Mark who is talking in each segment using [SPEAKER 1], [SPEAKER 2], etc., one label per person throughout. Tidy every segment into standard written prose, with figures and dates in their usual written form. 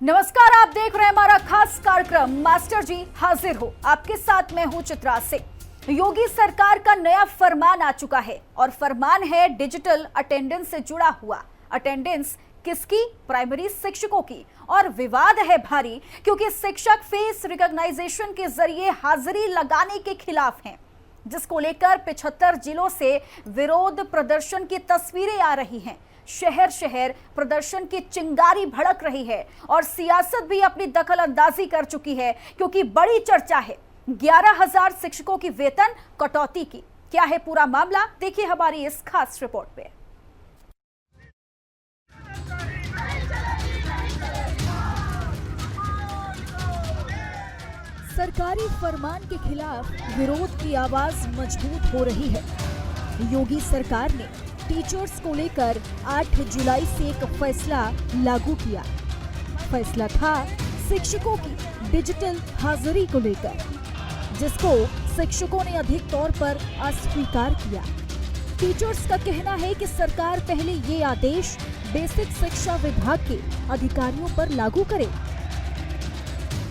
[SPEAKER 1] नमस्कार, आप देख रहे हैं हमारा खास कार्यक्रम मास्टर जी हाजिर हो। आपके साथ मैं हूं चित्रा सिंह। योगी सरकार का नया फरमान आ चुका है और फरमान है डिजिटल अटेंडेंस से जुड़ा हुआ। अटेंडेंस किसकी? प्राइमरी शिक्षकों की। और विवाद है भारी क्योंकि शिक्षक फेस रिकॉग्नाइजेशन के जरिए हाजिरी लगाने के खिलाफ हैं, जिसको लेकर 75 जिलों से विरोध प्रदर्शन की तस्वीरें आ रही हैं। शहर शहर प्रदर्शन की चिंगारी भड़क रही है और सियासत भी अपनी दखल अंदाजी कर चुकी है, क्योंकि बड़ी चर्चा है 11,000 शिक्षकों की वेतन कटौती की। क्या है पूरा मामला, देखिए हमारी इस खास रिपोर्ट में। सरकारी फरमान के खिलाफ विरोध की आवाज मजबूत हो रही है। योगी सरकार ने टीचर्स को लेकर 8 जुलाई से एक फैसला लागू किया। फैसला था शिक्षकों की डिजिटल हाजिरी को लेकर, जिसको शिक्षकों ने अधिक तौर पर अस्वीकार किया। टीचर्स का कहना है कि सरकार पहले ये आदेश बेसिक शिक्षा विभाग के अधिकारियों पर लागू करे।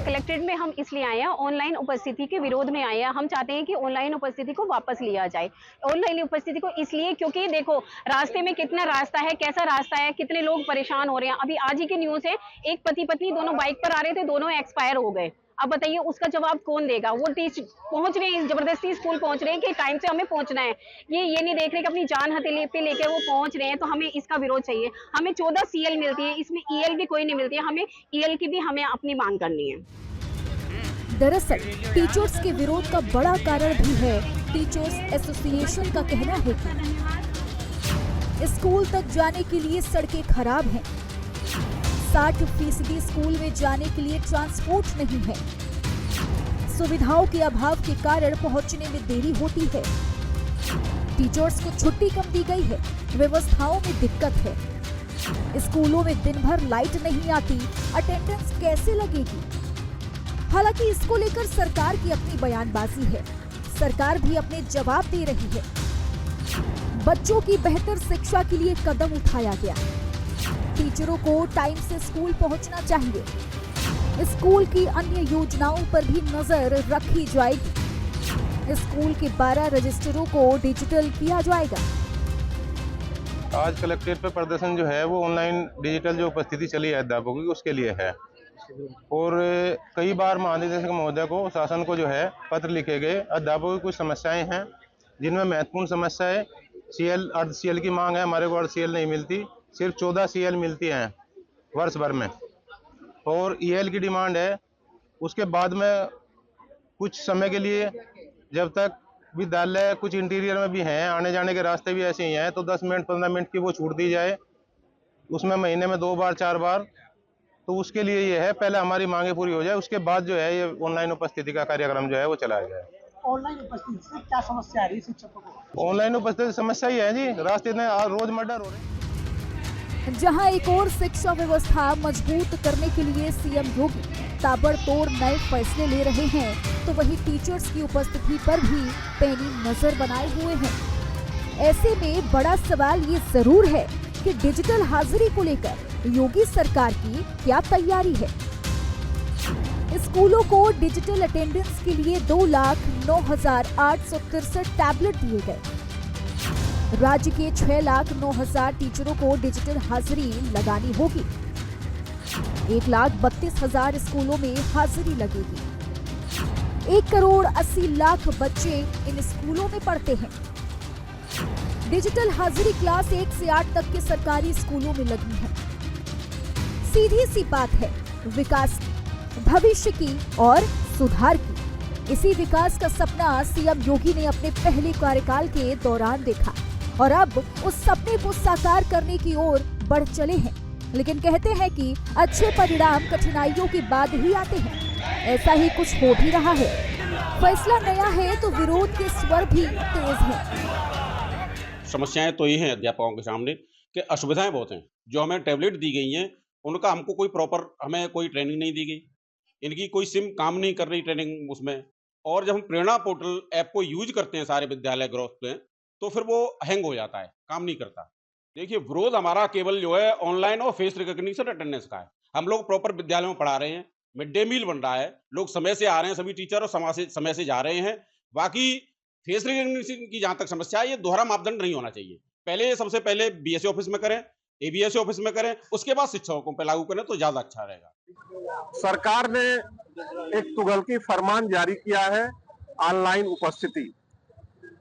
[SPEAKER 2] कलेक्ट्रेट में हम इसलिए आए हैं, ऑनलाइन उपस्थिति के विरोध में आए हैं। हम चाहते हैं कि ऑनलाइन उपस्थिति को वापस लिया जाए। ऑनलाइन उपस्थिति को इसलिए क्योंकि देखो रास्ते में कितना रास्ता है, कैसा रास्ता है, कितने लोग परेशान हो रहे हैं। अभी आज ही की न्यूज़ है, एक पति पत्नी दोनों बाइक पर आ रहे थे, दोनों एक्सपायर हो गए। अब बताइए उसका जवाब कौन देगा? वो पहुंच रहे हैं, जबरदस्ती स्कूल पहुंच रहे हैं कि टाइम से हमें पहुंचना है। ये नहीं देख रहे कि अपनी जान हथेली पे लेके वो पहुंच रहे हैं। तो हमें इसका विरोध चाहिए। हमें 14 CL मिलती है, इसमें EL भी कोई नहीं मिलती है। हमें EL की भी हमें अपनी मांग करनी है।
[SPEAKER 1] दरअसल टीचर्स के विरोध का बड़ा कारण भी है टीचर्स एसोसिएशन का कहना है कि स्कूल तक जाने के लिए सड़कें खराब हैं, 60% स्कूल में जाने के लिए ट्रांसपोर्ट नहीं है, सुविधाओं के अभाव के कारण पहुंचने में देरी होती है, टीचर्स को छुट्टी कम दी गई है, व्यवस्थाओं में दिक्कत है, स्कूलों में दिन भर लाइट नहीं आती, अटेंडेंस कैसे लगेगी। हालांकि इसको लेकर सरकार की अपनी बयानबाजी है, सरकार भी अपने जवाब दे रही है। बच्चों की बेहतर शिक्षा के लिए कदम उठाया गया, टीचरों को टाइम से स्कूल पहुंचना चाहिए, स्कूल की अन्य योजनाओं पर भी नजर रखी जाएगी, स्कूल के 12 रजिस्टरों को डिजिटल किया जाएगा।
[SPEAKER 3] आज कलेक्ट्रेट पे प्रदर्शन जो है वो ऑनलाइन डिजिटल जो उपस्थिति चली है अध्यापकों की, उसके लिए है। और कई बार महानिदेशक महोदय को, शासन को जो है पत्र लिखे गए। अध्यापकों की कुछ समस्याएं हैं, जिनमें महत्वपूर्ण समस्या है CL, अर्ध CL की मांग है। हमारे को अर्ध CL नहीं मिलती, सिर्फ 14 CL मिलती हैं वर्ष भर में। और EL की डिमांड है। उसके बाद में कुछ समय के लिए, जब तक विद्यालय कुछ इंटीरियर में भी हैं, आने जाने के रास्ते भी ऐसे ही हैं, तो 10 मिनट 15 मिनट की वो छूट दी जाए, उसमें महीने में 2 बार 4 बार। तो उसके लिए ये है, पहले हमारी मांगे पूरी हो जाए, उसके बाद जो है ये ऑनलाइन उपस्थिति का कार्यक्रम जो है वो चलाया जाए।
[SPEAKER 4] ऑनलाइन उपस्थिति से क्या समस्या आ रही है शिक्षकों को?
[SPEAKER 3] ऑनलाइन उपस्थिति समस्या ही है जी, रास्ते में रोज मर्डर हो रहे हैं।
[SPEAKER 1] जहां एक और शिक्षा व्यवस्था मजबूत करने के लिए सीएम योगी ताबड़तोड़ नए फैसले ले रहे हैं, तो वहीं टीचर्स की उपस्थिति पर भी पैनी नजर बनाए हुए हैं। ऐसे में बड़ा सवाल ये जरूर है कि डिजिटल हाजिरी को लेकर योगी सरकार की क्या तैयारी है। स्कूलों को डिजिटल अटेंडेंस के लिए 2,09,863 टैबलेट दिए गए। राज्य के 6,09,000 टीचरों को डिजिटल हाजिरी लगानी होगी। 1,32,000 स्कूलों में हाजिरी लगेगी। 1,80,00,000 बच्चे इन स्कूलों में पढ़ते हैं। डिजिटल हाजिरी क्लास 1 से 8 तक के सरकारी स्कूलों में लगनी है। सीधी सी बात है विकास, भविष्य की और सुधार की। इसी विकास का सपना सीएम योगी ने अपने पहले कार्यकाल के दौरान देखा और अब उस सपने को साकार करने की ओर बढ़ चले हैं। लेकिन कहते हैं कि अच्छे परिणाम कठिनाइयों के बाद ही आते हैं। ऐसा ही कुछ हो भी रहा है। फैसला नया है तो विरोध के स्वर भी तेज हैं।
[SPEAKER 5] समस्याएं तो ये हैं अध्यापकों के सामने कि असुविधाएं बहुत हैं। जो हमें टैबलेट दी गई हैं उनका हमको कोई प्रॉपर, हमें कोई ट्रेनिंग नहीं दी गई, इनकी कोई सिम काम नहीं कर रही ट्रेनिंग उसमें। और जब हम प्रेरणा पोर्टल ऐप को यूज करते हैं सारे विद्यालय ग्रुप में, तो फिर वो हैंग हो जाता है, काम नहीं करता। देखिए, विरोध हमारा केवल जो है ऑनलाइन और फेस रिकॉग्निशन अटेंडेंस का है। हम लोग प्रॉपर विद्यालय में पढ़ा रहे हैं, मिड डे मील बन रहा है, लोग समय से आ रहे हैं, सभी टीचर और समय से जा रहे हैं। बाकी फेस रिकग्निशन की जहाँ तक समस्या है, ये दोहरा मापदंड नहीं होना चाहिए। पहले सबसे पहले बीएससी ऑफिस में करें, एबीएससी ऑफिस में करें, उसके बाद शिक्षकों पे लागू करें तो ज्यादा अच्छा रहेगा।
[SPEAKER 6] सरकार ने एक तुगलकी फरमान जारी किया है ऑनलाइन उपस्थिति।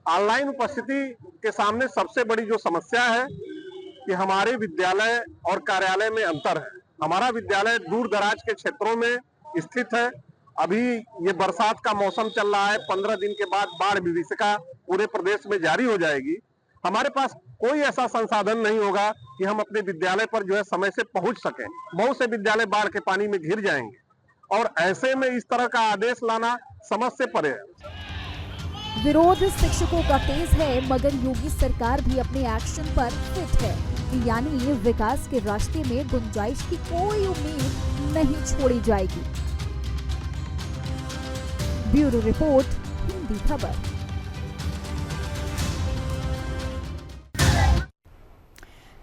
[SPEAKER 6] ऑनलाइन उपस्थिति के सामने सबसे बड़ी जो समस्या है कि हमारे विद्यालय और कार्यालय में अंतर है। हमारा विद्यालय दूर दराज के क्षेत्रों में स्थित है। अभी ये बरसात का मौसम चल रहा है, 15 दिन के बाद बाढ़ विभीषिका पूरे प्रदेश में जारी हो जाएगी। हमारे पास कोई ऐसा संसाधन नहीं होगा कि हम अपने विद्यालय पर जो है समय से पहुंच सकें। बहुत से विद्यालय बाढ़ के पानी में घिर जाएंगे और ऐसे में इस तरह का आदेश लाना समझ से परे है।
[SPEAKER 7] विरोध शिक्षकों का तेज है, मगर योगी सरकार भी अपने एक्शन पर फिट है, यानी विकास के रास्ते में गुंजाइश की कोई उम्मीद नहीं छोड़ी जाएगी। ब्यूरो रिपोर्ट, हिंदी खबर।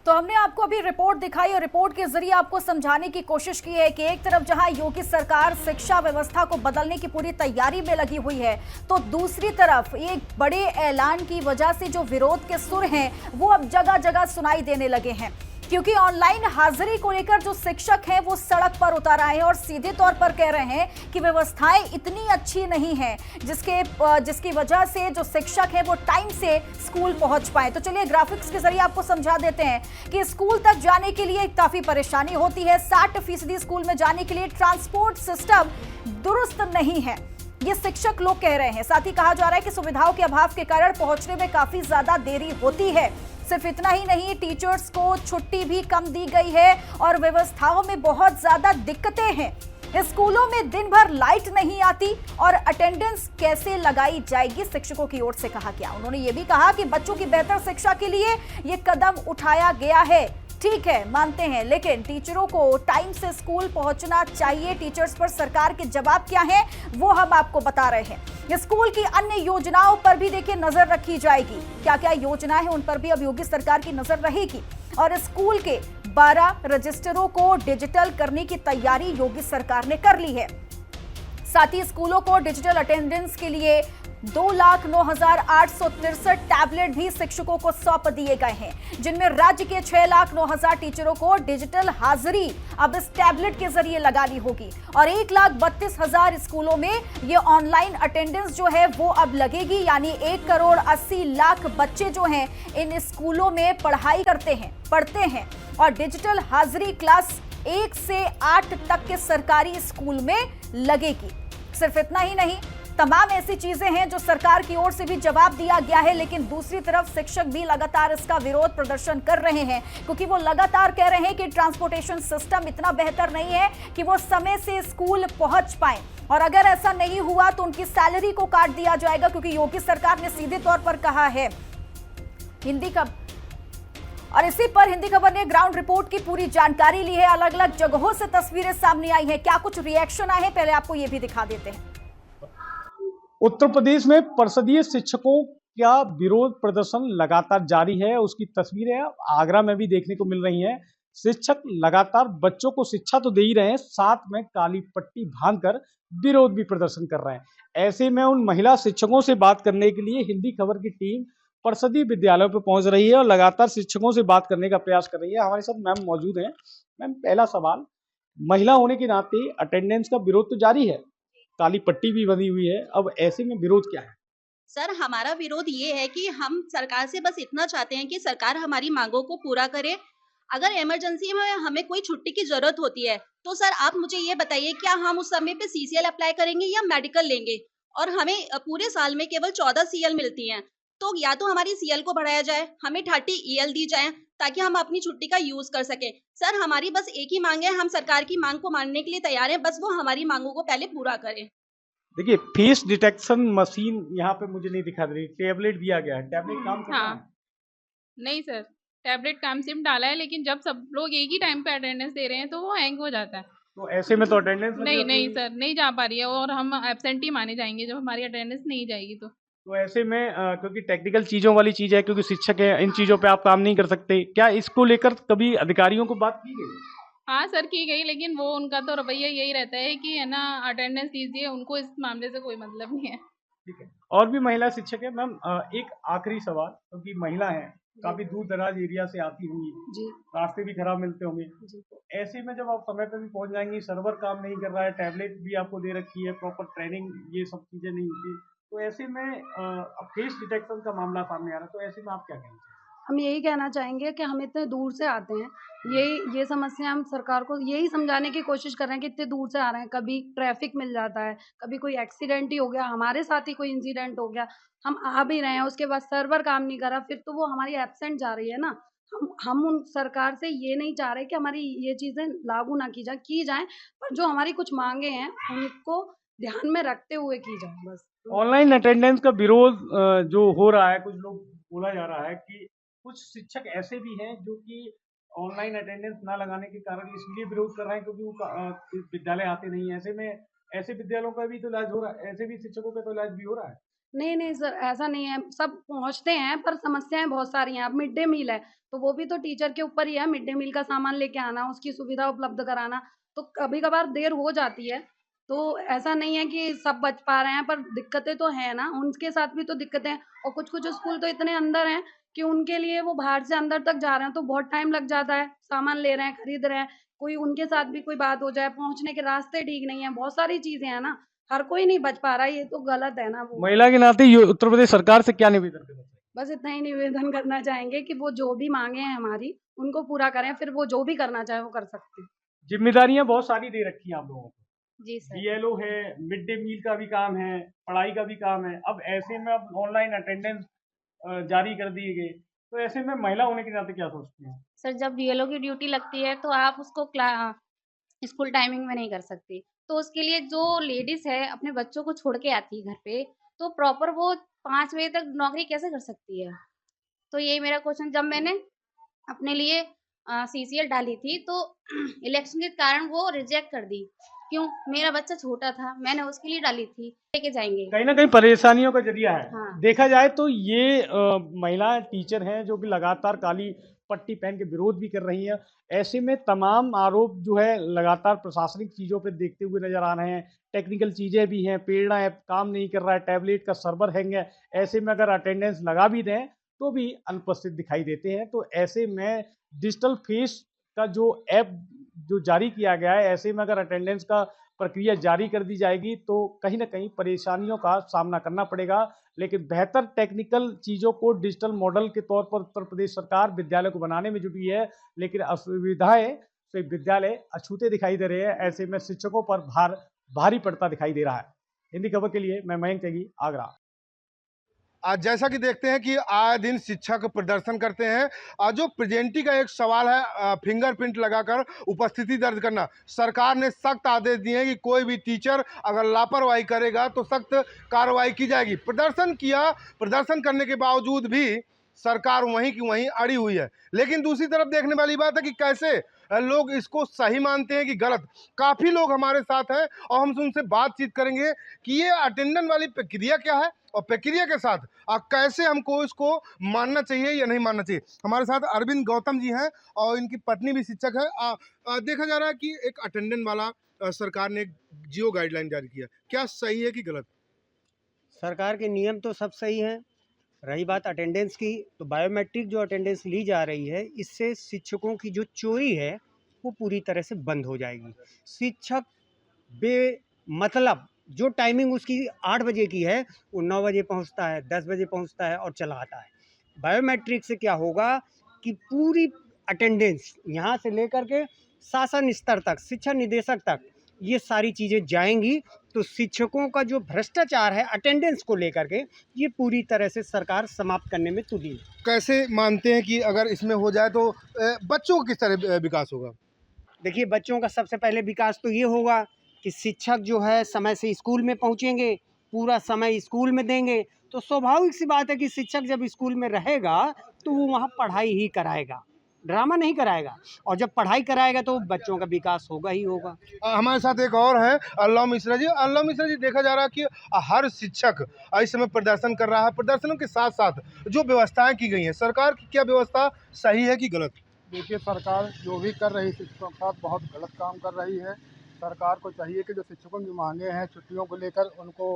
[SPEAKER 1] तो हमने आपको अभी रिपोर्ट दिखाई और रिपोर्ट के जरिए आपको समझाने की कोशिश की है कि एक तरफ जहां योगी सरकार शिक्षा व्यवस्था को बदलने की पूरी तैयारी में लगी हुई है, तो दूसरी तरफ एक बड़े ऐलान की वजह से जो विरोध के सुर हैं वो अब जगह जगह सुनाई देने लगे हैं, क्योंकि ऑनलाइन हाजिरी को लेकर जो शिक्षक हैं वो सड़क पर उतर आए हैं और सीधे तौर पर कह रहे हैं कि व्यवस्थाएं इतनी अच्छी नहीं हैं जिसकी वजह से जो शिक्षक हैं वो टाइम से स्कूल पहुंच पाए। तो चलिए ग्राफिक्स के जरिए आपको समझा देते हैं कि स्कूल तक जाने के लिए काफी परेशानी होती है। 60% स्कूल में जाने के लिए ट्रांसपोर्ट सिस्टम दुरुस्त नहीं है, ये शिक्षक लोग कह रहे हैं। साथ ही कहा जा रहा है कि सुविधाओं के अभाव के कारण पहुंचने में काफी ज्यादा देरी होती है। सिर्फ इतना ही नहीं, टीचर्स को छुट्टी भी कम दी गई है और व्यवस्थाओं में बहुत ज्यादा दिक्कतें हैं। स्कूलों में दिन भर लाइट नहीं आती और अटेंडेंस कैसे लगाई जाएगी, शिक्षकों की ओर से कहा गया। उन्होंने ये भी कहा कि बच्चों की बेहतर शिक्षा के लिए ये कदम उठाया गया है। ठीक है, मानते हैं, लेकिन टीचरों को टाइम से स्कूल पहुंचना चाहिए। टीचर्स पर सरकार के जवाब क्या है वो हम आपको बता रहे हैं। स्कूल की अन्य योजनाओं पर भी देखिए नजर रखी जाएगी, क्या क्या योजनाएं हैं उन पर भी अब योगी सरकार की नजर रहेगी। और स्कूल के 12 रजिस्टरों को डिजिटल करने की तैयारी योगी सरकार ने कर ली है। साथ ही स्कूलों को डिजिटल अटेंडेंस के लिए 2,09,863 टैबलेट भी शिक्षकों को सौंप दिए गए हैं, जिनमें राज्य के 6,09,000 टीचरों को डिजिटल हाजिरी अब इस टैबलेट के जरिए लगानी होगी और 1,32,000 स्कूलों में ये ऑनलाइन अटेंडेंस जो है वो अब लगेगी। यानी 1,80,00,000 बच्चे जो हैं इन स्कूलों में पढ़ाई पढ़ते हैं और डिजिटल हाजिरी क्लास 1 से 8 तक के सरकारी स्कूल में लगेगी। सिर्फ इतना ही नहीं, तमाम ऐसी चीजें हैं जो सरकार की ओर से भी जवाब दिया गया है, लेकिन दूसरी तरफ शिक्षक भी लगातार इसका विरोध प्रदर्शन कर रहे हैं, क्योंकि वो लगातार कह रहे हैं कि ट्रांसपोर्टेशन सिस्टम इतना बेहतर नहीं है कि वो समय से स्कूल पहुंच पाए और अगर ऐसा नहीं हुआ तो उनकी सैलरी को काट दिया जाएगा, क्योंकि योगी सरकार ने सीधे तौर पर कहा है। और इसी पर हिंदी खबर ने ग्राउंड रिपोर्ट की पूरी जानकारी ली है। अलग अलग जगहों से तस्वीरें सामने आई हैं, क्या कुछ रिएक्शन आए हैं पहले आपको ये भी दिखा देते हैं।
[SPEAKER 8] उत्तर प्रदेश में परिषदीय शिक्षकों का विरोध प्रदर्शन लगातार जारी है, उसकी तस्वीरें आगरा में भी देखने को मिल रही हैं। शिक्षक लगातार बच्चों को शिक्षा तो दे ही रहे हैं, साथ में काली पट्टी बांधकर विरोध भी प्रदर्शन कर रहे हैं। ऐसे में उन महिला शिक्षकों से बात करने के लिए हिंदी खबर की टीम परिषदीय विद्यालयों पर पहुंच रही है और लगातार शिक्षकों से बात करने का प्रयास कर रही है। हमारे साथ मैम मौजूद हैं। मैम, पहला सवाल, महिला होने के नाते अटेंडेंस का विरोध तो जारी है, काली पट्टी भी बनी हुई है, अब ऐसे में विरोध क्या है?
[SPEAKER 9] सर, हमारा विरोध ये है कि हम सरकार से बस इतना चाहते हैं कि सरकार हमारी मांगों को पूरा करे। अगर इमरजेंसी में हमें कोई छुट्टी की जरूरत होती है तो सर आप मुझे ये बताइए, क्या हम उस समय पे CCL अप्लाई करेंगे या मेडिकल लेंगे? और हमें पूरे साल में केवल 14 CL मिलती हैं, तो या तो हमारी CL को बढ़ाया जाए, हमें 30 EL दी जाए ताकि हम अपनी छुट्टी का यूज कर सके। सर, हमारी बस एक ही मांग है, हम सरकार की मांग को मानने के लिए तैयार हैं, बस वो हमारी मांगों को पहले पूरा करें।
[SPEAKER 8] देखिए, फेस डिटेक्शन मशीन यहाँ पे मुझे नहीं दिखा रही, टैबलेट दिया गया है, टैबलेट काम करता है?
[SPEAKER 10] नहीं सर, टैबलेट काम सिम डाला है, लेकिन जब सब लोग एक ही टाइम पे अटेंडेंस दे रहे हैं तो वो हैंग हो जाता है।
[SPEAKER 8] तो ऐसे में तो अटेंडेंस
[SPEAKER 10] नहीं सर, नहीं जा पा रही है और हम एब्सेंट ही माने जाएंगे जब हमारी अटेंडेंस नहीं जाएगी। तो
[SPEAKER 8] ऐसे में क्योंकि टेक्निकल चीजों वाली चीज है, क्योंकि शिक्षक है, इन चीजों पे आप काम नहीं कर सकते, क्या इसको लेकर कभी अधिकारियों को बात की गई?
[SPEAKER 10] हाँ सर की गई, लेकिन वो उनका तो रवैया यही रहता है कि है ना अटेंडेंस दीजिए, उनको इस मामले से कोई मतलब नहीं है।
[SPEAKER 8] ठीक है। और भी महिला शिक्षक है मैम, एक आखिरी सवाल, क्योंकि महिला है, काफी दूर दराज एरिया से आती होंगी
[SPEAKER 9] जी
[SPEAKER 8] रास्ते भी खराब मिलते होंगे,
[SPEAKER 9] जी
[SPEAKER 8] तो ऐसे में जब आप समय पे भी पहुंच जाएंगी, सर्वर काम नहीं कर रहा है, टैबलेट भी आपको दे रखी है, प्रॉपर ट्रेनिंग ये सब चीजें नहीं होती, तो ऐसे में अब फेस डिटेक्शन का मामला सामने आ रहा है, तो ऐसे में आप क्या कहेंगे?
[SPEAKER 11] हम यही कहना चाहेंगे कि हम इतने दूर से आते हैं, ये समस्या हम सरकार को यही समझाने की कोशिश कर रहे हैं कि इतने दूर से आ रहे हैं, कभी ट्रैफिक मिल जाता है, कभी कोई एक्सीडेंट ही हो गया, हमारे साथ ही कोई इंसिडेंट हो गया, हम आ भी रहे हैं, उसके बाद सर्वर काम नहीं कर रहा, फिर तो वो हमारी एब्सेंट जा रही है ना। हम उन सरकार से ये नहीं चाह रहे कि हमारी ये चीज़ें लागू ना की जाएँ, पर जो हमारी कुछ माँगे हैं, उनको ध्यान में रखते हुए की जाए बस।
[SPEAKER 8] ऑनलाइन अटेंडेंस का विरोध जो हो रहा है, कुछ लोग बोला जा रहा है कि कुछ शिक्षक ऐसे भी हैं जो कि ऑनलाइन अटेंडेंस ना लगाने के कारण इसलिए विरोध कर रहे हैं क्योंकि वो विद्यालय आते नहीं हैं। ऐसे में ऐसे विद्यालयों का भी तो इलाज हो रहा है, ऐसे भी शिक्षकों का तो इलाज भी हो रहा है।
[SPEAKER 11] नहीं, नहीं सर, ऐसा नहीं है, सब पहुँचते हैं पर समस्याएँ बहुत सारी हैं। अब मिड डे मील है, तो वो भी तो टीचर के ऊपर ही है, मिड डे मील का सामान लेके आना, उसकी सुविधा उपलब्ध कराना, तो कभी-कभार देर हो जाती है। तो ऐसा नहीं है कि सब बच पा रहे हैं, पर दिक्कतें तो हैं ना, उनके साथ भी तो दिक्कतें हैं और कुछ-कुछ स्कूल तो इतने अंदर हैं कि उनके लिए वो बाहर से अंदर तक जा रहे हैं, तो बहुत टाइम लग जाता है, सामान ले रहे हैं, खरीद रहे हैं, कोई उनके साथ भी कोई बात हो जाए, पहुँचने के रास्ते ठीक नहीं है, बहुत सारी चीज़ें हैं ना, हर कोई नहीं बच पा रहा है, ये तो गलत है ना वो।
[SPEAKER 8] महिला के नाते ये उत्तर प्रदेश सरकार से क्या निवेदन करना चाहिए?
[SPEAKER 11] बस इतना ही निवेदन करना चाहेंगे कि वो जो भी माँगे हैं हमारी, उनको पूरा करें, फिर वो जो भी करना चाहे वो कर सकते हैं।
[SPEAKER 8] जिम्मेदारियां बहुत सारी दे रखी हैं आप लोगों को,
[SPEAKER 11] जी सर।
[SPEAKER 8] बीएलओ है, मिड डे मील का भी काम है, पढ़ाई का भी काम है, अब ऐसे में अब ऑनलाइन अटेंडेंस जारी कर दिए गए, तो ऐसे में महिला होने के नाते क्या सोचती हैं?
[SPEAKER 12] सर जब बीएलओ की ड्यूटी लगती है तो आप उसको स्कूल टाइमिंग में नहीं कर सकती, तो उसके लिए जो लेडीज़ है अपने बच्चों को छोड़ के आती है घर पे, तो प्रॉपर वो 5 बजे तक नौकरी कैसे कर सकती है? तो यही मेरा क्वेश्चन, जब मैंने अपने लिए सीसीएल डाली थी तो इलेक्शन के कारण वो रिजेक्ट कर दी। क्यों? मेरा बच्चा छोटा था, मैंने उसके लिए डाली थी, लेके जाएँगे।
[SPEAKER 8] कहीं ना कहीं परेशानियों का जरिया है।
[SPEAKER 12] हाँ।
[SPEAKER 8] देखा जाए तो ये महिला टीचर हैं जो कि लगातार काली पट्टी पहन के विरोध भी कर रही हैं। ऐसे में तमाम आरोप जो है लगातार प्रशासनिक चीज़ों पे देखते हुए नजर आ रहे हैं। टेक्निकल चीज़ें भी हैं, प्रेरणा ऐप काम नहीं कर रहा है, टैबलेट का सर्वर हैंग है। ऐसे में अगर अटेंडेंस लगा भी दें तो भी अनुपस्थित दिखाई देते हैं। तो ऐसे में डिजिटल फेस का जो ऐप जो जारी किया गया है, ऐसे में अगर अटेंडेंस का प्रक्रिया जारी कर दी जाएगी तो कहीं ना कहीं परेशानियों का सामना करना पड़ेगा। लेकिन बेहतर टेक्निकल चीज़ों को डिजिटल मॉडल के तौर पर उत्तर प्रदेश सरकार विद्यालय को बनाने में जुटी है, लेकिन असुविधाएं से विद्यालय अछूते दिखाई दे रहे हैं। ऐसे में शिक्षकों पर भारी पड़ता दिखाई दे रहा है। हिंदी खबर के लिए मैं मयंक त्यागी, आगरा।
[SPEAKER 6] आज जैसा कि देखते हैं कि आए दिन शिक्षक प्रदर्शन करते हैं। आज जो प्रेजेंटी का एक सवाल है, फिंगरप्रिंट लगाकर उपस्थिति दर्ज करना। सरकार ने सख्त आदेश दिए हैं कि कोई भी टीचर अगर लापरवाही करेगा तो सख्त कार्रवाई की जाएगी। प्रदर्शन करने के बावजूद भी सरकार वहीं की वहीं अड़ी हुई है। लेकिन दूसरी तरफ देखने वाली बात है कि कैसे लोग इसको सही मानते हैं कि गलत। काफ़ी लोग हमारे साथ हैं और हम उनसे बातचीत करेंगे कि ये अटेंडेंस वाली प्रक्रिया क्या है और प्रक्रिया के साथ कैसे हमको इसको मानना चाहिए या नहीं मानना चाहिए। हमारे साथ अरविंद गौतम जी हैं और इनकी पत्नी भी शिक्षक है। देखा जा रहा है कि एक अटेंडेंस वाला सरकार ने एक जियो गाइडलाइन जारी किया, क्या सही है कि गलत?
[SPEAKER 4] सरकार के नियम तो सब सही हैं। रही बात अटेंडेंस की, तो बायोमेट्रिक जो अटेंडेंस ली जा रही है, इससे शिक्षकों की जो चोरी है वो पूरी तरह से बंद हो जाएगी। शिक्षक मतलब जो टाइमिंग उसकी 8 बजे की है वो 9 बजे पहुंचता है, 10 बजे पहुंचता है और चला आता है। बायोमेट्रिक से क्या होगा कि पूरी अटेंडेंस यहाँ से लेकर के शासन स्तर तक, शिक्षा निदेशक तक ये सारी चीज़ें जाएंगी, तो शिक्षकों का जो भ्रष्टाचार है अटेंडेंस को लेकर के, ये पूरी तरह से सरकार समाप्त करने में तुली है।
[SPEAKER 6] कैसे मानते हैं कि अगर इसमें हो जाए तो बच्चों का किस तरह विकास होगा?
[SPEAKER 4] देखिए, बच्चों का सबसे पहले विकास तो ये होगा कि शिक्षक जो है समय से स्कूल में पहुंचेंगे, पूरा समय स्कूल में देंगे, तो स्वाभाविक सी बात है कि शिक्षक जब स्कूल में रहेगा तो वो वहाँ पढ़ाई ही कराएगा, ड्रामा नहीं कराएगा। और जब पढ़ाई कराएगा तो बच्चों का विकास होगा ही होगा।
[SPEAKER 6] हमारे साथ एक और है अल्लाह मिश्रा जी। अल्लाह मिश्रा जी, देखा जा रहा है कि हर शिक्षक इस समय प्रदर्शन कर रहा है। प्रदर्शनों के साथ साथ जो व्यवस्थाएं की गई हैं, सरकार की क्या व्यवस्था सही है कि गलत? देखिए, सरकार जो भी कर रही है शिक्षकों के साथ बहुत गलत काम कर रही है। सरकार को चाहिए कि जो शिक्षकों की मांगे हैं छुट्टियों को लेकर उनको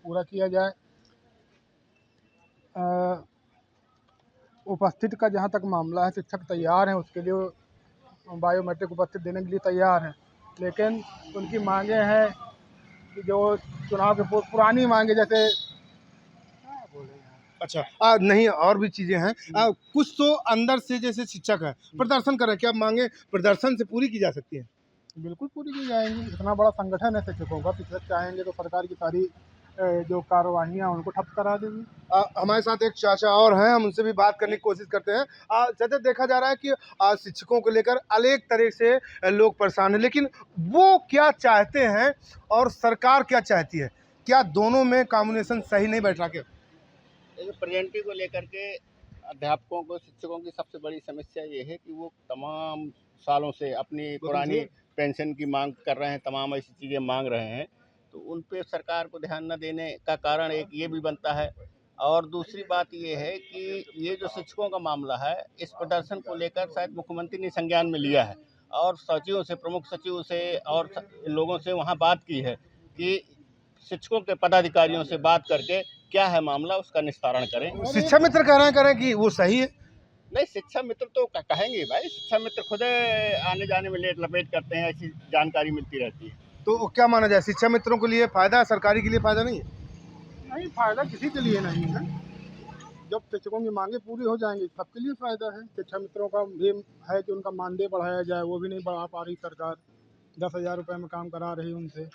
[SPEAKER 6] पूरा किया जाए। उपस्थिति का जहाँ तक मामला है, शिक्षक तैयार हैं, उसके लिए बायोमेट्रिक उपस्थिति देने के लिए तैयार हैं, लेकिन उनकी मांगे हैं कि जो चुनाव के पुरानी मांगे जैसे
[SPEAKER 13] अच्छा नहीं, और भी चीजें हैं। कुछ तो अंदर से जैसे शिक्षक है प्रदर्शन कर रहे हैं, क्या मांगे प्रदर्शन से पूरी की जा सकती है?
[SPEAKER 6] बिल्कुल पूरी की जाएंगी। इतना बड़ा संगठन है शिक्षकों का, शिक्षक चाहेंगे तो सरकार की सारी जो कार्यवाहियाँ उनको ठप करा देंगी।
[SPEAKER 13] हमारे साथ एक चाचा और हैं, हम उनसे भी बात करने की कोशिश करते हैं। चाचा, देखा जा रहा है कि शिक्षकों को लेकर अनेक तरह से लोग परेशान हैं, लेकिन वो क्या चाहते हैं और सरकार क्या चाहती है? क्या दोनों में कॉम्बिनेशन सही नहीं बैठ रहा? क्या
[SPEAKER 14] प्रेजेंटी को लेकर के अध्यापकों को, शिक्षकों की सबसे बड़ी समस्या ये है कि वो तमाम सालों से अपनी पुरानी पेंशन की मांग कर रहे हैं, तमाम ऐसी चीज़ें मांग रहे हैं, तो उन पे सरकार को ध्यान न देने का कारण एक ये भी बनता है। और दूसरी बात ये है कि ये जो शिक्षकों का मामला है, इस प्रदर्शन को लेकर शायद मुख्यमंत्री ने संज्ञान में लिया है और सचिवों से, प्रमुख सचिव से और लोगों से वहाँ बात की है कि शिक्षकों के पदाधिकारियों से बात करके क्या है मामला उसका निस्तारण करें।
[SPEAKER 13] शिक्षा मित्र कह रहे हैं कि वो सही है।
[SPEAKER 14] नहीं, शिक्षा मित्र तो कहेंगे भाई, शिक्षा मित्र खुद आने जाने में लेट लपेट करते हैं, ऐसी जानकारी मिलती रहती है।
[SPEAKER 13] तो क्या माना जाए, शिक्षा मित्रों के लिए फायदा है, सरकारी के लिए फायदा नहीं है?
[SPEAKER 6] नहीं, फायदा किसी के लिए नहीं है। जब शिक्षकों की मांगे पूरी हो जाएंगी सबके लिए फायदा है। शिक्षा मित्रों का भी है कि उनका मानदेय बढ़ाया जाए, वो भी नहीं बढ़ा पा रही सरकार। 10,000 रुपये में काम करा रही उनसे।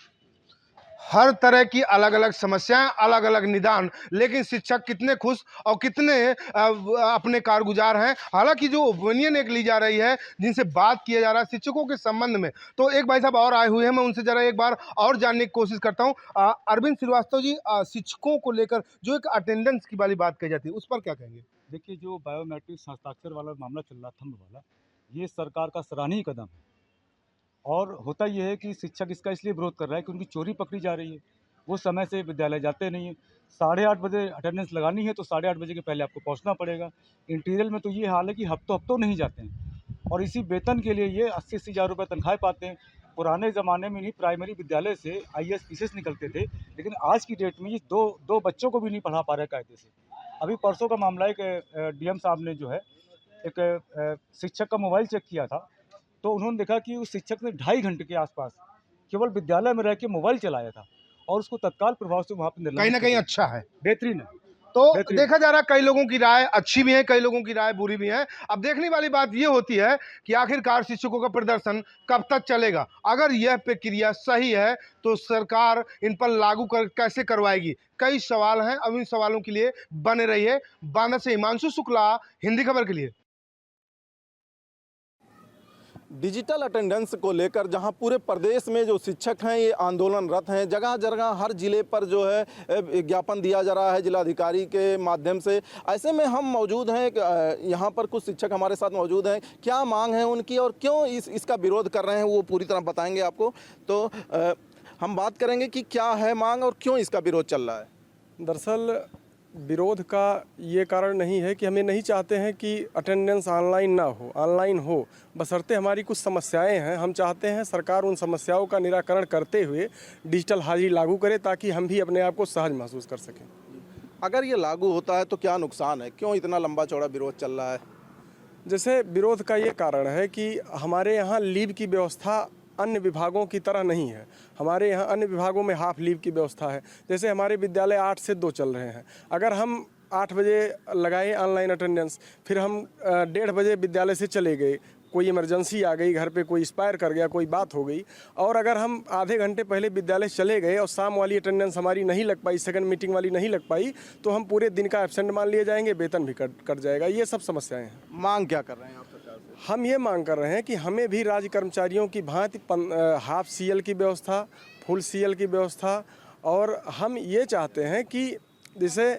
[SPEAKER 13] हर तरह की अलग अलग समस्याएं, अलग अलग निदान, लेकिन शिक्षक कितने खुश और कितने अपने कारगुजार हैं। हालांकि जो ओपिनियन एक ली जा रही है, जिनसे बात किया जा रहा है शिक्षकों के संबंध में, तो एक भाई साहब और आए हुए हैं, मैं उनसे जरा एक बार और जानने की कोशिश करता हूं। अरविंद श्रीवास्तव जी, शिक्षकों को लेकर जो एक अटेंडेंस की वाली बात कही जाती है, उस पर क्या कहेंगे?
[SPEAKER 15] देखिए, जो बायोमेट्रिक हस्ताक्षर वाला मामला चल रहा, थंब वाला, ये सरकार का सराहनीय कदम है। और होता यह है कि शिक्षक इसका इसलिए विरोध कर रहा है कि उनकी चोरी पकड़ी जा रही है, वो समय से विद्यालय जाते नहीं है। 8:30 बजे अटेंडेंस लगानी है तो 8:30 बजे के पहले आपको पहुंचना पड़ेगा। इंटीरियर में तो ये हाल है कि हफ्तों नहीं जाते हैं और इसी वेतन के लिए ये 80-80 हज़ार रुपये तनख्वाह पाते हैं। पुराने ज़माने में नहीं प्राइमरी विद्यालय से IAS PCS निकलते थे, लेकिन आज की डेट में ये दो बच्चों को भी नहीं पढ़ा पा रहे कायदे से। अभी परसों का मामला है कि DM साहब ने जो है एक शिक्षक का मोबाइल चेक किया था, तो उन्होंने देखा कि उस शिक्षक ने 2.5 घंटे के आसपास केवल विद्यालय में रह के मोबाइल चलाया था और उसको तत्काल प्रभाव से वहाँ पर
[SPEAKER 13] कहीं ना कहीं अच्छा है,
[SPEAKER 15] बेहतरीन है।
[SPEAKER 13] तो देखा जा रहा है, कई लोगों की राय अच्छी भी है, कई लोगों की राय बुरी भी है। अब देखने वाली बात ये होती है कि आखिरकार शिक्षकों का प्रदर्शन कब तक चलेगा। अगर यह प्रक्रिया सही है तो सरकार इन पर लागू कैसे करवाएगी, कई सवाल हैं। अब इन सवालों के लिए बने रहिए। बांदा से हिमांशु शुक्ला, हिंदी खबर के लिए।
[SPEAKER 16] डिजिटल अटेंडेंस को लेकर जहां पूरे प्रदेश में जो शिक्षक हैं ये आंदोलनरत हैं, जगह जगह हर जिले पर जो है ज्ञापन दिया जा रहा है जिलाधिकारी के माध्यम से। ऐसे में हम मौजूद हैं, यहां पर कुछ शिक्षक हमारे साथ मौजूद हैं। क्या मांग है उनकी और क्यों इसका विरोध कर रहे हैं वो पूरी तरह बताएंगे आपको। तो हम बात करेंगे कि क्या है मांग और क्यों इसका विरोध चल रहा है।
[SPEAKER 17] दरअसल विरोध का ये कारण नहीं है कि हमें नहीं चाहते हैं कि अटेंडेंस ऑनलाइन ना हो, ऑनलाइन हो, बशर्ते हमारी कुछ समस्याएं हैं। हम चाहते हैं सरकार उन समस्याओं का निराकरण करते हुए डिजिटल हाजिरी लागू करे ताकि हम भी अपने आप को सहज महसूस कर सकें।
[SPEAKER 16] अगर ये लागू होता है तो क्या नुकसान है, क्यों इतना लंबा चौड़ा विरोध चल रहा है?
[SPEAKER 17] जैसे विरोध का ये कारण है कि हमारे यहाँ लीव की व्यवस्था अन्य विभागों की तरह नहीं है। हमारे यहाँ अन्य विभागों में हाफ लीव की व्यवस्था है। जैसे हमारे विद्यालय 8 से 2 चल रहे हैं, अगर हम 8 बजे लगाए ऑनलाइन अटेंडेंस, फिर हम 1:30 बजे विद्यालय से चले गए, कोई इमरजेंसी आ गई, घर पे कोई एक्सपायर कर गया, कोई बात हो गई, और अगर हम आधे घंटे पहले विद्यालय चले गए और शाम वाली अटेंडेंस हमारी नहीं लग पाई, सेकंड मीटिंग वाली नहीं लग पाई, तो हम पूरे दिन का एब्सेंट मान लिए जाएंगे, वेतन भी कट जाएगा। ये सब समस्याएं हैं।
[SPEAKER 16] मांग क्या कर रहे हैं आप सरकार से?
[SPEAKER 17] हम ये मांग कर रहे हैं कि हमें भी राज्य कर्मचारियों की भांति हाफ CL की व्यवस्था, फुल CL की व्यवस्था, और हम ये चाहते हैं कि जैसे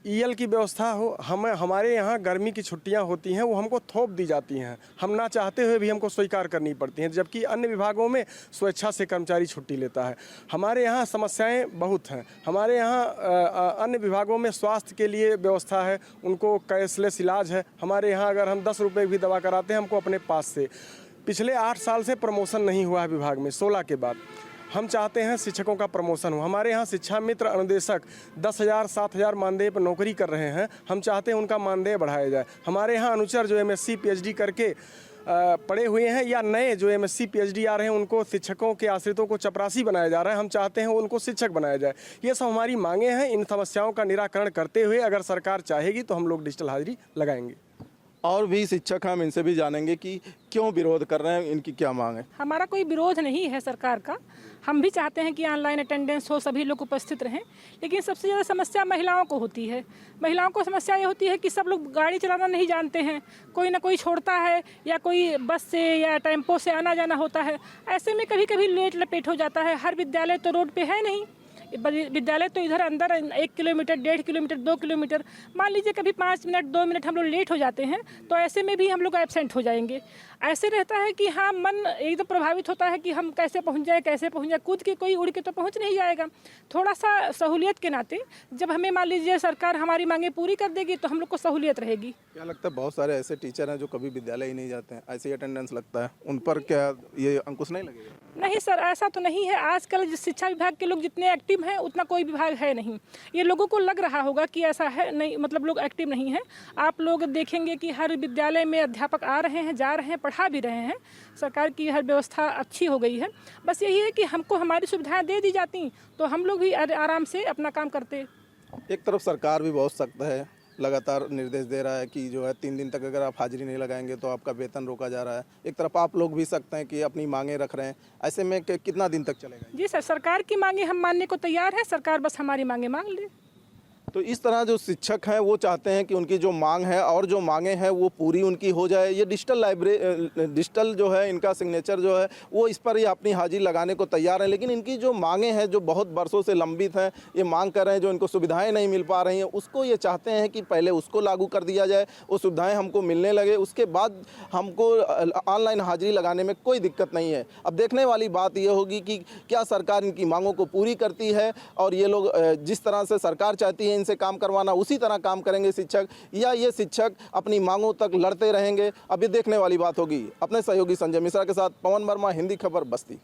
[SPEAKER 17] ईएल की व्यवस्था हो, हमारे यहाँ गर्मी की छुट्टियां होती हैं वो हमको थोप दी जाती हैं, हम ना चाहते हुए भी हमको स्वीकार करनी पड़ती हैं, जबकि अन्य विभागों में स्वेच्छा से कर्मचारी छुट्टी लेता है। हमारे यहाँ समस्याएं बहुत हैं। हमारे यहाँ अन्य विभागों में स्वास्थ्य के लिए व्यवस्था है, उनको कैशलेस इलाज है। हमारे यहाँ अगर हम 10 रुपये की भी दवा कराते हैं हमको अपने पास से। पिछले 8 साल से प्रमोशन नहीं हुआ है विभाग में, 16 के बाद। हम चाहते हैं शिक्षकों का प्रमोशन हो। हमारे यहाँ शिक्षा मित्र अनुदेशक 10,000 7,000 मानदेय पर नौकरी कर रहे हैं, हम चाहते हैं उनका मानदेय बढ़ाया जाए। हमारे यहाँ अनुचर जो MSc PhD करके पढ़े हुए हैं या नए जो MSc PhD आ रहे हैं उनको शिक्षकों के आश्रितों को चपरासी बनाया जा रहा है, हम चाहते हैं उनको शिक्षक बनाया जाए। ये सब हमारी मांगे हैं। इन समस्याओं का निराकरण करते हुए अगर सरकार चाहेगी तो हम लोग डिजिटल हाजिरी लगाएंगे।
[SPEAKER 16] और भी शिक्षक हैं, हम इनसे भी जानेंगे कि क्यों विरोध कर रहे हैं, इनकी क्या मांग है।
[SPEAKER 18] हमारा कोई विरोध नहीं है सरकार का, हम भी चाहते हैं कि ऑनलाइन अटेंडेंस हो, सभी लोग उपस्थित रहें, लेकिन सबसे ज़्यादा समस्या महिलाओं को होती है। महिलाओं को समस्या ये होती है कि सब लोग गाड़ी चलाना नहीं जानते हैं, कोई ना कोई छोड़ता है या कोई बस से या टेम्पो से आना जाना होता है। ऐसे में कभी कभी लेट लपेट हो जाता है। हर विद्यालय तो रोड पे है नहीं, विद्यालय तो इधर अंदर 1 किलोमीटर 1.5 किलोमीटर 2 किलोमीटर, मान लीजिए कभी 5 मिनट 2 मिनट हम लोग लेट हो जाते हैं तो ऐसे में भी हम लोग एब्सेंट हो जाएंगे। ऐसे रहता है कि हाँ, मन एकदम प्रभावित होता है कि हम कैसे पहुंच जाए, कूद के कोई उड़ के तो पहुंच नहीं जाएगा। थोड़ा सा सहूलियत के नाते जब हमें मान लीजिए सरकार हमारी मांगे पूरी कर देगी तो हम लोग को सहूलियत रहेगी।
[SPEAKER 16] क्या लगता है बहुत सारे ऐसे टीचर हैं जो कभी विद्यालय ही नहीं जाते हैं, ऐसे ही अटेंडेंस लगता है, उन पर क्या ये अंकुश नहीं लगेगा?
[SPEAKER 18] नहीं सर, ऐसा तो नहीं है। आजकल शिक्षा विभाग के लोग जितने एक्टिव हैं उतना कोई विभाग है नहीं। ये लोगों को लग रहा होगा कि ऐसा है नहीं, मतलब लोग एक्टिव नहीं हैं। आप लोग देखेंगे कि हर विद्यालय में अध्यापक आ रहे हैं, जा रहे हैं, पढ़ा भी रहे हैं। सरकार की हर व्यवस्था अच्छी हो गई है। बस यही है कि हमको हमारी सुविधाएं दे दी जाती तो हम लोग भी आराम से अपना काम करते।
[SPEAKER 16] एक तरफ सरकार भी बहुत सख्त है, लगातार निर्देश दे रहा है कि जो है 3 दिन तक अगर आप हाजिरी नहीं लगाएंगे तो आपका वेतन रोका जा रहा है। एक तरफ आप लोग भी सख्त हैं कि अपनी मांगे रख रहे हैं, ऐसे में कितना दिन तक चलेगा?
[SPEAKER 18] जी सर, सरकार की मांगे हम मानने को तैयार है, सरकार बस हमारी मांगे मान ले।
[SPEAKER 16] तो इस तरह जो शिक्षक हैं वो चाहते हैं कि उनकी जो मांग है और जो मांगे हैं वो पूरी उनकी हो जाए। ये डिजिटल जो है इनका सिग्नेचर जो है वो इस पर ही अपनी हाजिरी लगाने को तैयार है, लेकिन इनकी जो मांगे हैं जो बहुत बरसों से लंबित हैं, ये मांग कर रहे हैं, जो इनको सुविधाएं नहीं मिल पा रही हैं उसको ये चाहते हैं कि पहले उसको लागू कर दिया जाए, वो सुविधाएँ हमको मिलने लगे, उसके बाद हमको ऑनलाइन हाजिरी लगाने में कोई दिक्कत नहीं है। अब देखने वाली बात ये होगी कि क्या सरकार इनकी मांगों को पूरी करती है और ये लोग जिस तरह से सरकार चाहती है इनसे काम करवाना उसी तरह काम करेंगे शिक्षक, या ये शिक्षक अपनी मांगों तक लड़ते रहेंगे। अब ये देखने वाली बात होगी। अपने सहयोगी संजय मिश्रा के साथ पवन वर्मा, हिंदी खबर, बस्ती।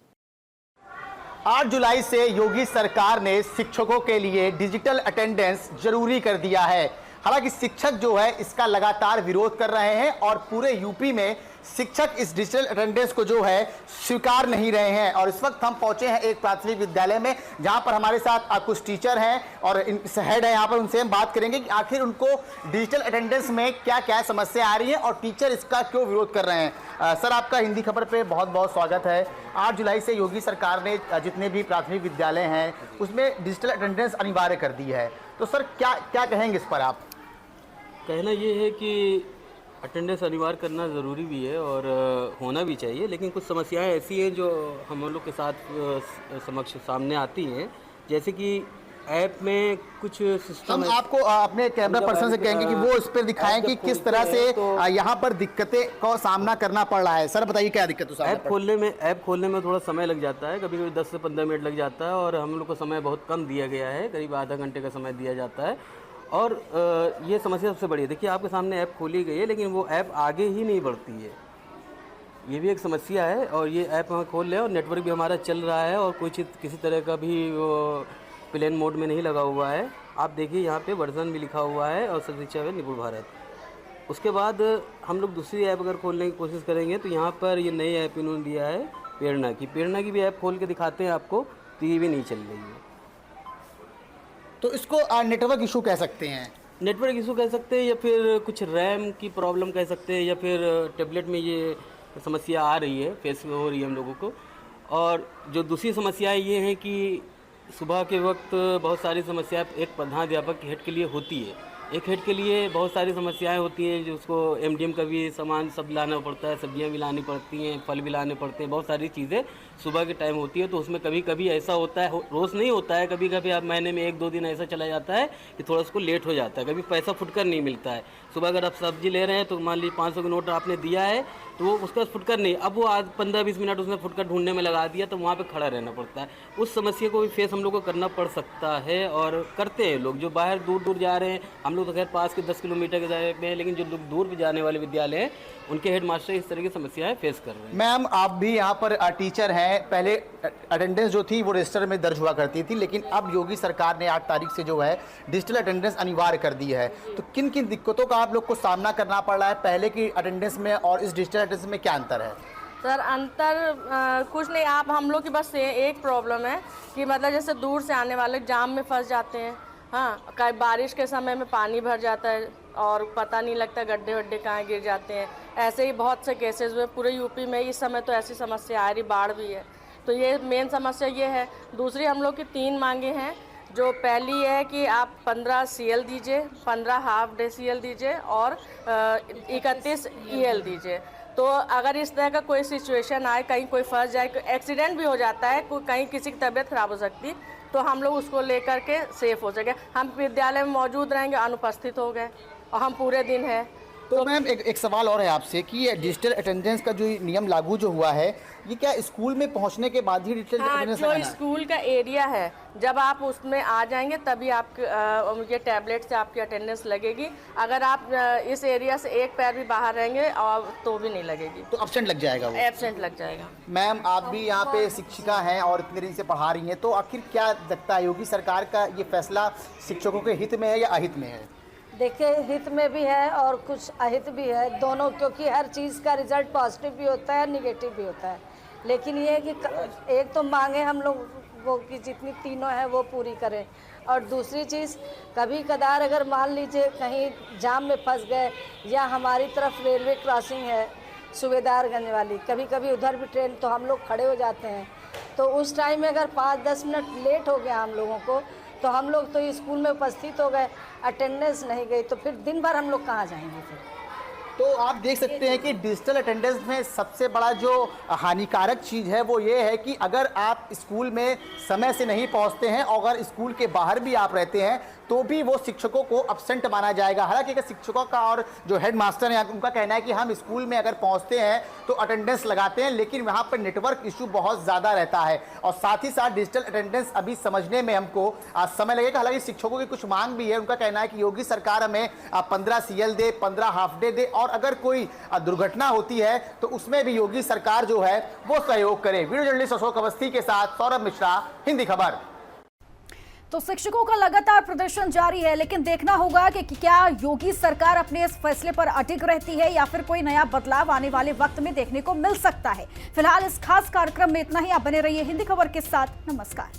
[SPEAKER 19] 8 जुलाई से योगी सरकार ने शिक्षकों के लिए डिजिटल अटेंडेंस जरूरी कर दिया है। हालांकि शिक्षक जो है इसका लगातार विरोध कर रहे हैं और पूरे यूपी में शिक्षक इस डिजिटल अटेंडेंस को जो है स्वीकार नहीं रहे हैं। और इस वक्त हम पहुंचे हैं एक प्राथमिक विद्यालय में जहां पर हमारे साथ कुछ टीचर हैं और हेड है यहाँ पर, उनसे हम बात करेंगे कि आखिर उनको डिजिटल अटेंडेंस में क्या क्या समस्या आ रही है और टीचर इसका क्यों विरोध कर रहे हैं। सर, आपका हिंदी खबर पे बहुत बहुत स्वागत है। 8 जुलाई से योगी सरकार ने जितने भी प्राथमिक विद्यालय हैं उसमें डिजिटल अटेंडेंस अनिवार्य कर दी है, तो सर क्या कहेंगे इस पर आप?
[SPEAKER 20] कहना ये है कि अटेंडेंस अनिवार्य करना ज़रूरी भी है और होना भी चाहिए, लेकिन कुछ समस्याएं ऐसी हैं जो हम लोग के साथ समक्ष सामने आती हैं, जैसे कि ऐप में कुछ सिस्टम
[SPEAKER 19] हम आपको अपने कैमरा पर्सन से कहेंगे कि वो इस पर दिखाएं कि किस तरह से यहाँ पर दिक्कतें का सामना करना पड़ रहा है। सर बताइए क्या दिक्कत है?
[SPEAKER 20] ऐप खोलने में थोड़ा समय लग जाता है, कभी कभी 10 से 15 मिनट लग जाता है और हम लोग को समय बहुत कम दिया गया है, करीब आधा घंटे का समय दिया जाता है। और ये समस्या सबसे बड़ी है। देखिए, आपके सामने ऐप खोली गई है लेकिन वो ऐप आगे ही नहीं बढ़ती है, ये भी एक समस्या है। और ये ऐप हम खोल रहे हैं और नेटवर्क भी हमारा चल रहा है और कोई किसी तरह का भी वो प्लेन मोड में नहीं लगा हुआ है। आप देखिए यहाँ पे वर्जन भी लिखा हुआ है और शिक्षा है निपुण भारत। उसके बाद हम लोग दूसरी ऐप अगर खोलने की कोशिश करेंगे तो यहाँ पर ये नई ऐप इन्होंने दिया है प्रेरणा की भी ऐप खोल के दिखाते हैं आपको, तो ये भी नहीं चल रही है।
[SPEAKER 19] तो इसको नेटवर्क इशू कह सकते हैं,
[SPEAKER 20] नेटवर्क इशू कह सकते हैं या फिर कुछ रैम की प्रॉब्लम कह सकते हैं, या फिर टैबलेट में ये समस्या आ रही है, फेस हो रही है हम लोगों को। और जो दूसरी समस्याएं ये हैं कि सुबह के वक्त बहुत सारी समस्याएं एक प्रधानाध्यापक के हेड के लिए होती है, एक हेड के लिए बहुत सारी समस्याएं होती हैं, जो उसको एमडीएम का भी सामान सब लाना पड़ता है, सब्जियां भी लानी पड़ती हैं, फल भी लाने पड़ते हैं, बहुत सारी चीज़ें सुबह के टाइम होती है। तो उसमें कभी कभी ऐसा होता है, रोज़ नहीं होता है, कभी कभी आप महीने में 1-2 दिन ऐसा चला जाता है कि थोड़ा उसको लेट हो जाता है, कभी पैसा फुटकर नहीं मिलता है। सुबह अगर आप सब्जी ले रहे हैं तो मान लीजिए 500 का नोट आपने दिया है तो वो उसका फुटकर नहीं, अब वो आज 15-20 मिनट उसने फुटकर ढूंढने में लगा दिया तो वहाँ पे खड़ा रहना पड़ता है। उस समस्या को भी फेस हम लोग को करना पड़ सकता है और करते हैं लोग। जो बाहर दूर दूर जा रहे हैं, हम लोग तो खैर पास के 10 किलोमीटर के दायरे में हैं, लेकिन जो लोग दूर भी जाने वाले विद्यालय हैं उनके हेडमास्टर इस तरह की समस्याएं फेस कर रहे हैं।
[SPEAKER 19] मैम, आप भी यहाँ पर टीचर हैं, पहले अटेंडेंस जो थी वो रजिस्टर में दर्ज हुआ करती थी, लेकिन अब योगी सरकार ने 8 तारीख से जो है डिजिटल अटेंडेंस अनिवार्य कर दी है। तो किन किन दिक्कतों का आप लोग को सामना करना पड़ रहा है पहले की अटेंडेंस में और इस डिजिटल अटेंडेंस में क्या अंतर है?
[SPEAKER 21] सर अंतर कुछ नहीं, आप हम लोग की बस एक प्रॉब्लम है कि मतलब जैसे दूर से आने वाले जाम में फंस जाते हैं। हाँ, कई बारिश के समय में पानी भर जाता है और पता नहीं लगता गड्ढे वड्ढे कहाँ गिर जाते हैं। ऐसे ही बहुत से केसेस हुए पूरे यूपी में इस समय, तो ऐसी समस्या आ रही, बाढ़ भी है। तो ये मेन समस्या ये है। दूसरी हम लोग की 3 मांगे हैं। जो पहली है कि आप 15 CL दीजिए, 15 हाफ डे CL दीजिए और 31 EL दीजिए। तो अगर इस तरह का कोई सिचुएशन आए, कहीं कोई फंस जाए, एक्सीडेंट भी हो जाता है, कहीं किसी की तबीयत खराब हो सकती, तो हम लोग उसको लेकर के सेफ हो सके। हम विद्यालय में मौजूद रहेंगे, अनुपस्थित हो गए और हम पूरे दिन है।
[SPEAKER 19] तो मैम एक सवाल और है आपसे कि ये डिजिटल अटेंडेंस का जो नियम लागू जो हुआ है, ये क्या स्कूल में पहुंचने के बाद ही डिजिटल अटेंडेंस
[SPEAKER 21] जो स्कूल का एरिया है, जब आप उसमें आ जाएंगे तभी आप ये टैबलेट से आपकी अटेंडेंस लगेगी। अगर आप इस एरिया से एक पैर भी बाहर रहेंगे और तो भी नहीं लगेगी,
[SPEAKER 19] तो एब्सेंट लग जाएगा वो?
[SPEAKER 21] एब्सेंट लग जाएगा।
[SPEAKER 19] मैम, आप भी यहाँ पे शिक्षिका हैं और इतने दिन से पढ़ा रही हैं, तो आखिर क्या लगता है योगी सरकार का ये फैसला शिक्षकों के हित में है या अहित में है?
[SPEAKER 22] देखिए, हित में भी है और कुछ अहित भी है, दोनों, क्योंकि हर चीज़ का रिजल्ट पॉजिटिव भी होता है, निगेटिव भी होता है। लेकिन ये है कि एक तो मांगे हम लोग वो कि जितनी तीनों हैं वो पूरी करें, और दूसरी चीज़ कभी कदार अगर मान लीजिए कहीं जाम में फंस गए, या हमारी तरफ रेलवे क्रॉसिंग है सूबेदारगंज वाली, कभी कभी उधर भी ट्रेन, तो हम लोग खड़े हो जाते हैं। तो उस टाइम में अगर 5-10 मिनट लेट हो गया हम लोगों को, तो हम लोग तो स्कूल में उपस्थित हो गए, अटेंडेंस नहीं गई, तो फिर दिन भर हम लोग कहाँ जाएंगे फिर?
[SPEAKER 19] तो आप देख सकते हैं कि डिजिटल अटेंडेंस में सबसे बड़ा जो हानिकारक चीज़ है वो ये है कि अगर आप स्कूल में समय से नहीं पहुंचते हैं और अगर स्कूल के बाहर भी आप रहते हैं तो भी वो शिक्षकों को एब्सेंट माना जाएगा। हालांकि अगर शिक्षकों का और जो हेड मास्टर हैं उनका कहना है कि हम स्कूल में अगर पहुंचते हैं तो अटेंडेंस लगाते हैं, लेकिन वहाँ पर नेटवर्क इशू बहुत ज़्यादा रहता है और साथ ही साथ डिजिटल अटेंडेंस अभी समझने में हमको समय लगेगा। हालांकि शिक्षकों की कुछ मांग भी है, उनका कहना है कि योगी सरकार हमें 15 CL they, 15 half day they, और अगर कोई दुर्घटना होती है तो उसमें भी योगी सरकार जो है वो सहयोग करे। वीडियो जर्नलिस्ट अशोक अवस्थी के साथ सौरभ मिश्रा, हिंदी खबर।
[SPEAKER 1] तो शिक्षकों का लगातार प्रदर्शन जारी है, लेकिन देखना होगा कि क्या योगी सरकार अपने इस फैसले पर अडिग रहती है या फिर कोई नया बदलाव आने वाले वक्त में देखने को मिल सकता है। फिलहाल इस खास कार्यक्रम में इतना ही। आप बने रहिए हिंदी खबर के साथ। नमस्कार।